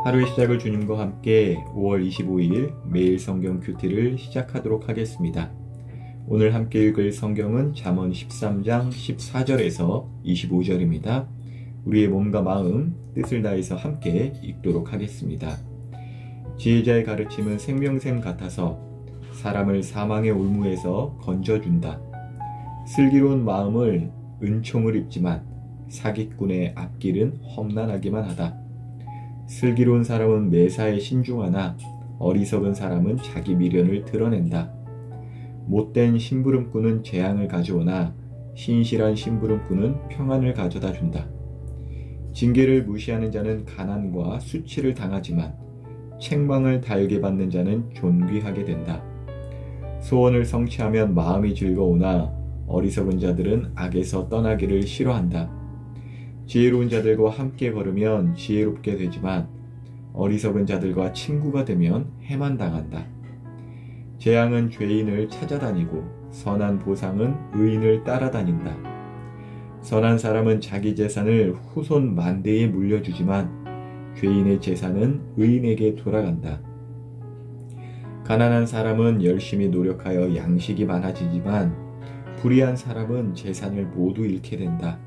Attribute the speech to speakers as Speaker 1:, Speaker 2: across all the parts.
Speaker 1: 하루의 시작을 주님과 함께 5월 25일 매일 성경 큐티를 시작하도록 하겠습니다. 오늘 함께 읽을 성경은 잠언 13장 14절에서 25절입니다. 우리의 몸과 마음, 뜻을 다해서 함께 읽도록 하겠습니다. 지혜자의 가르침은 생명샘 같아서 사람을 사망의 올무에서 건져준다. 슬기로운 마음을 은총을 입지만 사기꾼의 앞길은 험난하기만 하다. 슬기로운 사람은 매사에 신중하나 어리석은 사람은 자기 미련을 드러낸다. 못된 심부름꾼은 재앙을 가져오나 신실한 심부름꾼은 평안을 가져다 준다. 징계를 무시하는 자는 가난과 수치를 당하지만 책망을 달게 받는 자는 존귀하게 된다. 소원을 성취하면 마음이 즐거우나 어리석은 자들은 악에서 떠나기를 싫어한다. 지혜로운 자들과 함께 걸으면 지혜롭게 되지만 어리석은 자들과 친구가 되면 해만 당한다. 재앙은 죄인을 찾아다니고 선한 보상은 의인을 따라다닌다. 선한 사람은 자기 재산을 후손 만대에 물려주지만 죄인의 재산은 의인에게 돌아간다. 가난한 사람은 열심히 노력하여 양식이 많아지지만 불의한 사람은 재산을 모두 잃게 된다.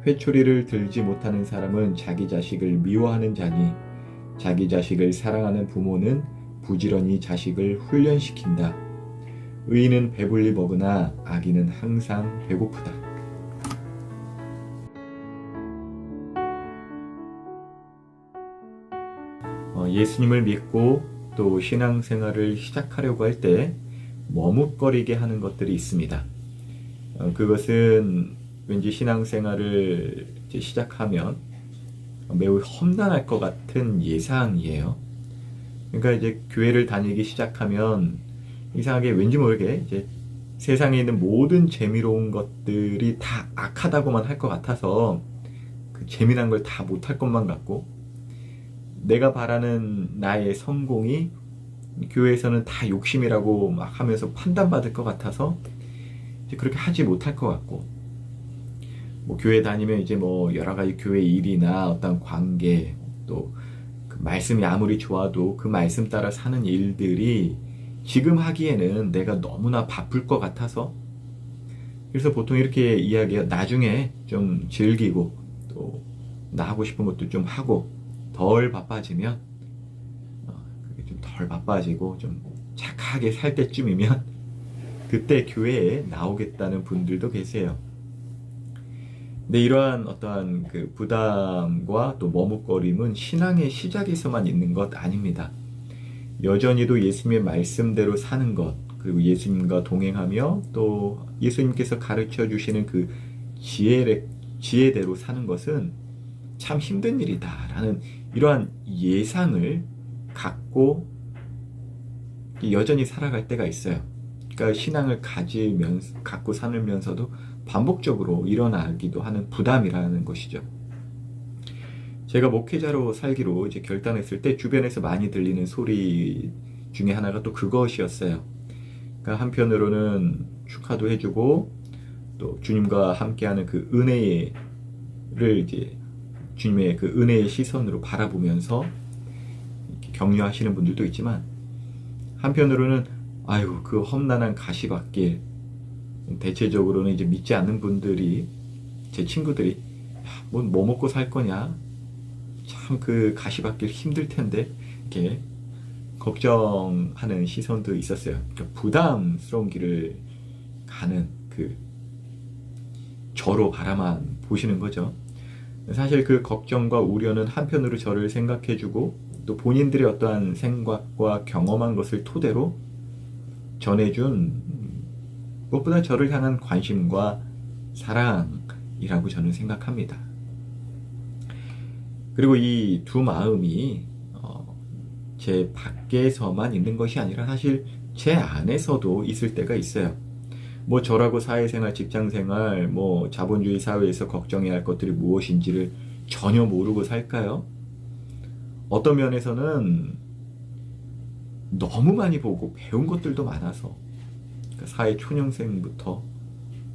Speaker 1: 회초리를 들지 못하는 사람은 자기 자식을 미워하는 자니 자기 자식을 사랑하는 부모는 부지런히 자식을 훈련시킨다. 의인은 배불리 먹으나 악인은 항상 배고프다. 예수님을 믿고 또 신앙생활을 시작하려고 할 때 머뭇거리게 하는 것들이 있습니다. 그것은 왠지 신앙생활을 시작하면 매우 험난할 것 같은 예상이에요. 그러니까 이제 교회를 다니기 시작하면 이상하게 왠지 모르게 이제 세상에 있는 모든 재미로운 것들이 다 악하다고만 할 것 같아서 그 재미난 걸 다 못할 것만 같고 내가 바라는 나의 성공이 교회에서는 다 욕심이라고 막 하면서 판단받을 것 같아서 이제 그렇게 하지 못할 것 같고 교회 다니면 이제 여러 가지 교회 일이나 어떤 관계 또 그 말씀이 아무리 좋아도 그 말씀 따라 사는 일들이 지금 하기에는 내가 너무나 바쁠 것 같아서 그래서 보통 이렇게 이야기해요. 나중에 좀 즐기고 또 나 하고 싶은 것도 좀 하고 덜 바빠지면 좀 덜 바빠지고 좀 착하게 살 때쯤이면 그때 교회에 나오겠다는 분들도 계세요. 근데 이러한 어떠한 그 부담과 또 머뭇거림은 신앙의 시작에서만 있는 것 아닙니다. 여전히도 예수님의 말씀대로 사는 것, 그리고 예수님과 동행하며 또 예수님께서 가르쳐 주시는 그 지혜대로 사는 것은 참 힘든 일이다라는 이러한 예상을 갖고 여전히 살아갈 때가 있어요. 그러니까 신앙을 갖고 살면서도 반복적으로 일어나기도 하는 부담이라는 것이죠. 제가 목회자로 살기로 이제 결단했을 때 주변에서 많이 들리는 소리 중에 하나가 또 그것이었어요. 그러니까 한편으로는 축하도 해주고 또 주님과 함께하는 그 은혜를 이제 주님의 그 은혜의 시선으로 바라보면서 이렇게 격려하시는 분들도 있지만 한편으로는 아유 그 험난한 가시밭길 대체적으로는 이제 믿지 않는 분들이 제 친구들이 뭐 먹고 살 거냐 참 그 가시밭길 힘들 텐데 이렇게 걱정하는 시선도 있었어요. 그러니까 부담스러운 길을 가는 그 저로 바라만 보시는 거죠. 사실 그 걱정과 우려는 한편으로 저를 생각해주고 또 본인들의 어떠한 생각과 경험한 것을 토대로 전해준 무엇보다 저를 향한 관심과 사랑이라고 저는 생각합니다. 그리고 이 두 마음이 제 밖에서만 있는 것이 아니라 사실 제 안에서도 있을 때가 있어요. 저라고 사회생활, 직장생활, 자본주의 사회에서 걱정해야 할 것들이 무엇인지를 전혀 모르고 살까요? 어떤 면에서는 너무 많이 보고 배운 것들도 많아서 사회 초년생부터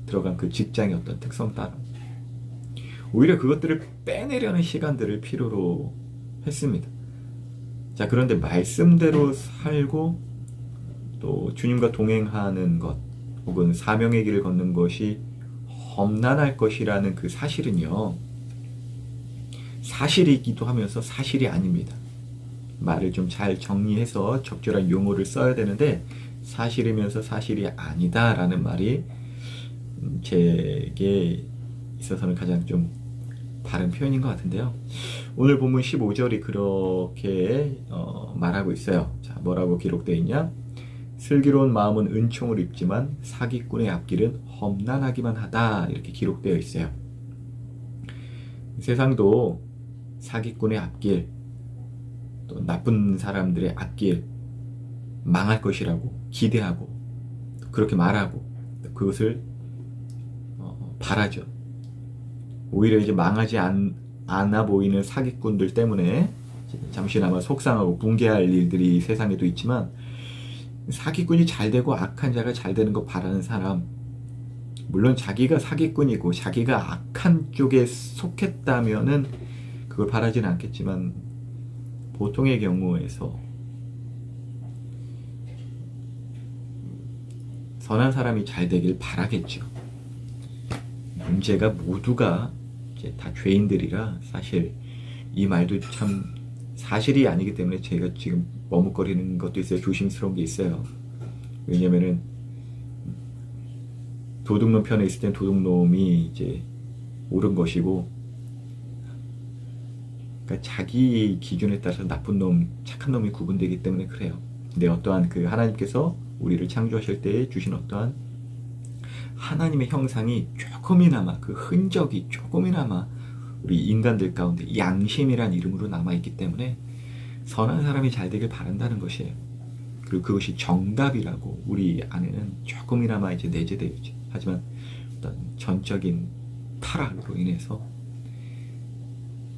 Speaker 1: 들어간 그 직장의 어떤 특성 따라 오히려 그것들을 빼내려는 시간들을 필요로 했습니다. 자, 그런데 말씀대로 살고 또 주님과 동행하는 것 혹은 사명의 길을 걷는 것이 험난할 것이라는 그 사실은요, 사실이기도 하면서 사실이 아닙니다. 말을 좀 잘 정리해서 적절한 용어를 써야 되는데 사실이면서 사실이 아니다라는 말이 제게 있어서는 가장 좀 바른 표현인 것 같은데요. 오늘 본문 15절이 그렇게 말하고 있어요. 자, 뭐라고 기록되어 있냐? 슬기로운 마음은 은총을 입지만 사기꾼의 앞길은 험난하기만 하다, 이렇게 기록되어 있어요. 세상도 사기꾼의 앞길, 또 나쁜 사람들의 앞길, 망할 것이라고 기대하고 그렇게 말하고 그것을 바라죠. 오히려 이제 망하지 않아 보이는 사기꾼들 때문에 잠시나마 속상하고 붕괴할 일들이 세상에도 있지만, 사기꾼이 잘 되고 악한 자가 잘 되는 거 바라는 사람, 물론 자기가 사기꾼이고 자기가 악한 쪽에 속했다면은 그걸 바라지는 않겠지만, 보통의 경우에서 선한 사람이 잘 되길 바라겠죠. 문제가 모두가 이제 다 죄인들이라 사실 이 말도 참 사실이 아니기 때문에 제가 지금 머뭇거리는 것도 있어요. 조심스러운 게 있어요. 왜냐면은 도둑놈 편에 있을 땐 도둑놈이 이제 옳은 것이고, 그러니까 자기 기준에 따라서 나쁜 놈, 착한 놈이 구분되기 때문에 그래요. 근데 어떠한 그 하나님께서 우리를 창조하실 때 주신 어떠한 하나님의 형상이 조금이나마, 그 흔적이 조금이나마 우리 인간들 가운데 양심이란 이름으로 남아있기 때문에 선한 사람이 잘 되길 바란다는 것이에요. 그리고 그것이 정답이라고 우리 안에는 조금이나마 이제 내재되어 있죠. 하지만 어떤 전적인 타락으로 인해서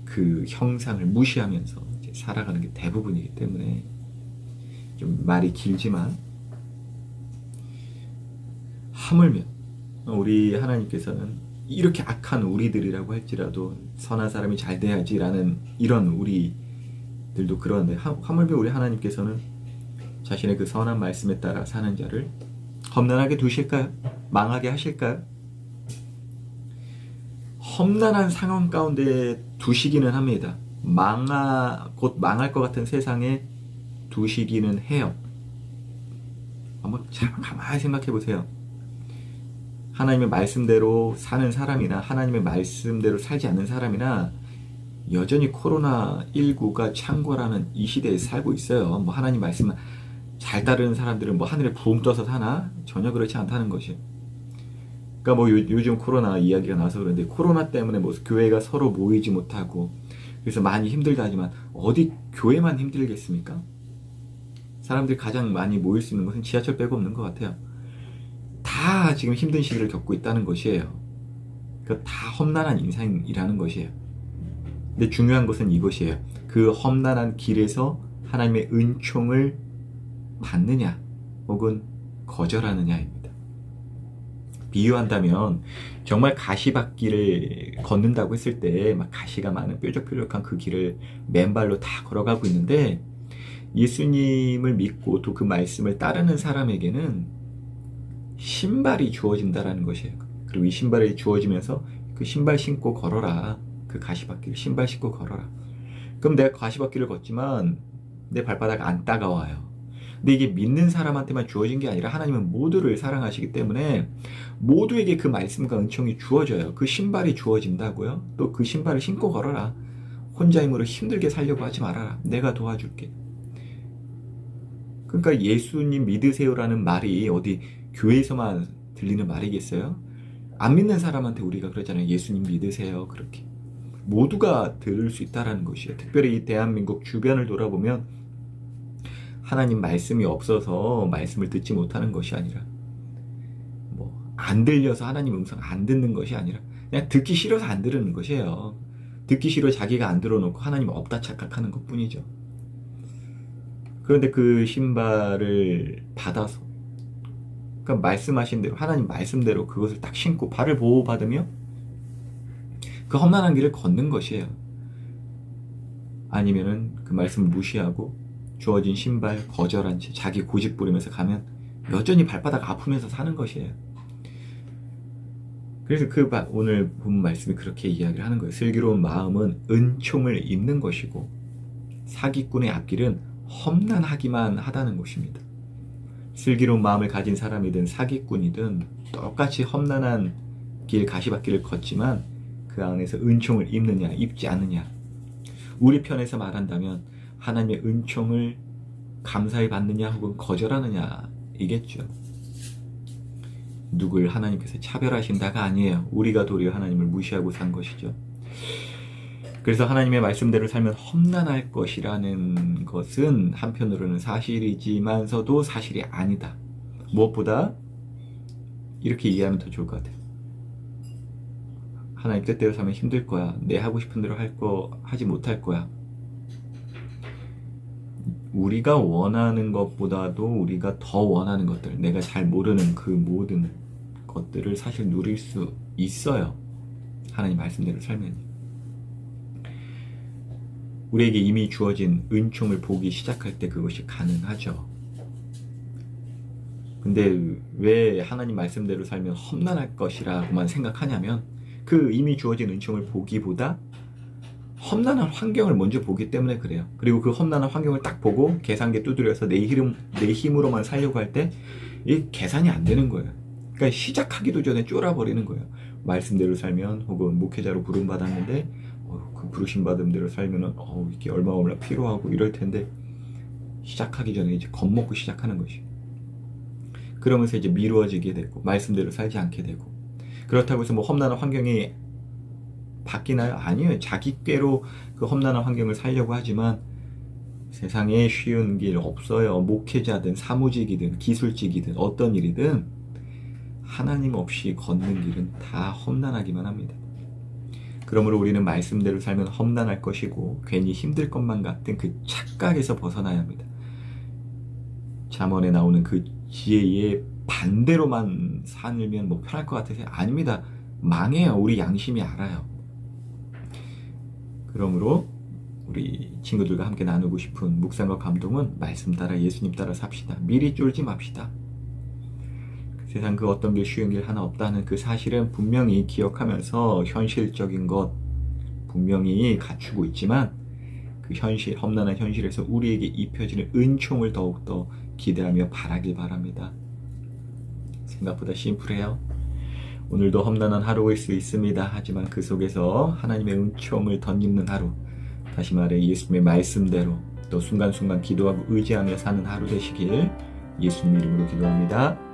Speaker 1: 그 형상을 무시하면서 이제 살아가는 게 대부분이기 때문에 좀 말이 길지만, 하물며 우리 하나님께서는 이렇게 악한 우리들이라고 할지라도 선한 사람이 잘 돼야지라는 이런 우리들도 그런데, 하물며 우리 하나님께서는 자신의 그 선한 말씀에 따라 사는 자를 험난하게 두실까요? 망하게 하실까요? 험난한 상황 가운데 두시기는 합니다. 곧 망할 것 같은 세상에 두시기는 해요. 한번 잘 가만히 생각해 보세요. 하나님의 말씀대로 사는 사람이나 하나님의 말씀대로 살지 않는 사람이나 여전히 코로나19가 창궐하는 이 시대에 살고 있어요. 뭐 하나님 말씀 잘 따르는 사람들은 뭐 하늘에 붕 떠서 사나? 전혀 그렇지 않다는 것이에요. 그러니까 뭐 요즘 코로나 이야기가 나와서 그런데, 코로나 때문에 뭐 교회가 서로 모이지 못하고 그래서 많이 힘들다 하지만 어디 교회만 힘들겠습니까? 사람들이 가장 많이 모일 수 있는 것은 지하철 빼고 없는 것 같아요. 다 지금 힘든 시기를 겪고 있다는 것이에요. 그 다 험난한 인생이라는 것이에요. 근데 중요한 것은 이것이에요. 그 험난한 길에서 하나님의 은총을 받느냐 혹은 거절하느냐입니다. 비유한다면 정말 가시밭길을 걷는다고 했을 때 막 가시가 많은 뾰족뾰족한 그 길을 맨발로 다 걸어가고 있는데, 예수님을 믿고 또 그 말씀을 따르는 사람에게는 신발이 주어진다라는 것이에요. 그리고 이 신발이 주어지면서 그 신발 신고 걸어라. 그 가시밭길을 신발 신고 걸어라. 그럼 내가 가시밭길을 걷지만 내 발바닥 안 따가워요. 근데 이게 믿는 사람한테만 주어진 게 아니라 하나님은 모두를 사랑하시기 때문에 모두에게 그 말씀과 은총이 주어져요. 그 신발이 주어진다고요. 또 그 신발을 신고 걸어라. 혼자 힘으로 힘들게 살려고 하지 말아라. 내가 도와줄게. 그러니까 예수님 믿으세요라는 말이 어디 교회에서만 들리는 말이겠어요? 안 믿는 사람한테 우리가 그러잖아요. 예수님 믿으세요. 그렇게. 모두가 들을 수 있다는 것이에요. 특별히 이 대한민국 주변을 돌아보면 하나님 말씀이 없어서 말씀을 듣지 못하는 것이 아니라, 뭐 안 들려서 하나님 음성 안 듣는 것이 아니라 그냥 듣기 싫어서 안 들으는 것이에요. 듣기 싫어 자기가 안 들어놓고 하나님 없다 착각하는 것뿐이죠. 그런데 그 신발을 받아서, 그러니까 말씀하신 대로 하나님 말씀대로 그것을 딱 신고 발을 보호받으며 그 험난한 길을 걷는 것이에요. 아니면은 그 말씀을 무시하고 주어진 신발 거절한 채 자기 고집 부리면서 가면 여전히 발바닥 아프면서 사는 것이에요. 그래서 오늘 본 말씀이 그렇게 이야기를 하는 거예요. 슬기로운 마음은 은총을 입는 것이고 사기꾼의 앞길은 험난하기만 하다는 것입니다. 슬기로운 마음을 가진 사람이든 사기꾼이든 똑같이 험난한 길, 가시밭길을 걷지만 그 안에서 은총을 입느냐 입지 않느냐, 우리 편에서 말한다면 하나님의 은총을 감사히 받느냐 혹은 거절하느냐 이겠죠. 누굴 하나님께서 차별하신다가 아니에요. 우리가 도리어 하나님을 무시하고 산 것이죠. 그래서 하나님의 말씀대로 살면 험난할 것이라는 것은 한편으로는 사실이지만서도 사실이 아니다. 무엇보다 이렇게 이해하면 더 좋을 것 같아요. 하나님 뜻대로 살면 힘들 거야. 내 하고 싶은 대로 하지 못할 거야. 우리가 원하는 것보다도 우리가 더 원하는 것들, 내가 잘 모르는 그 모든 것들을 사실 누릴 수 있어요. 하나님 말씀대로 살면. 우리에게 이미 주어진 은총을 보기 시작할 때 그것이 가능하죠. 근데 왜 하나님 말씀대로 살면 험난할 것이라고만 생각하냐면 그 이미 주어진 은총을 보기보다 험난한 환경을 먼저 보기 때문에 그래요. 그리고 그 험난한 환경을 딱 보고 계산기 두드려서 내 힘으로만 살려고 할 때 이 계산이 안 되는 거예요. 그러니까 시작하기도 전에 쫄아버리는 거예요. 말씀대로 살면 혹은 목회자로 부름받았는데 그 부르심 받은 대로 살면은 이게 얼마나 필요하고 이럴 텐데 시작하기 전에 이제 겁먹고 시작하는 것이. 그러면서 이제 미루어지게 되고 말씀대로 살지 않게 되고, 그렇다고 해서 뭐 험난한 환경이 바뀌나요? 아니에요. 자기 꾀로 그 험난한 환경을 살려고 하지만 세상에 쉬운 길 없어요. 목회자든 사무직이든 기술직이든 어떤 일이든 하나님 없이 걷는 길은 다 험난하기만 합니다. 그러므로 우리는 말씀대로 살면 험난할 것이고 괜히 힘들 것만 같은 그 착각에서 벗어나야 합니다. 잠언에 나오는 그 지혜의 반대로만 살면 뭐 편할 것 같아서 아닙니다. 망해요. 우리 양심이 알아요. 그러므로 우리 친구들과 함께 나누고 싶은 묵상과 감동은 말씀 따라 예수님 따라 삽시다. 미리 쫄지 맙시다. 세상 그 어떤 길 쉬운 길 하나 없다는 그 사실은 분명히 기억하면서 현실적인 것 분명히 갖추고 있지만 그 현실, 험난한 현실에서 우리에게 입혀지는 은총을 더욱더 기대하며 바라길 바랍니다. 생각보다 심플해요. 오늘도 험난한 하루일 수 있습니다. 하지만 그 속에서 하나님의 은총을 덧입는 하루, 다시 말해 예수님의 말씀대로 또 순간순간 기도하고 의지하며 사는 하루 되시길 예수님 이름으로 기도합니다.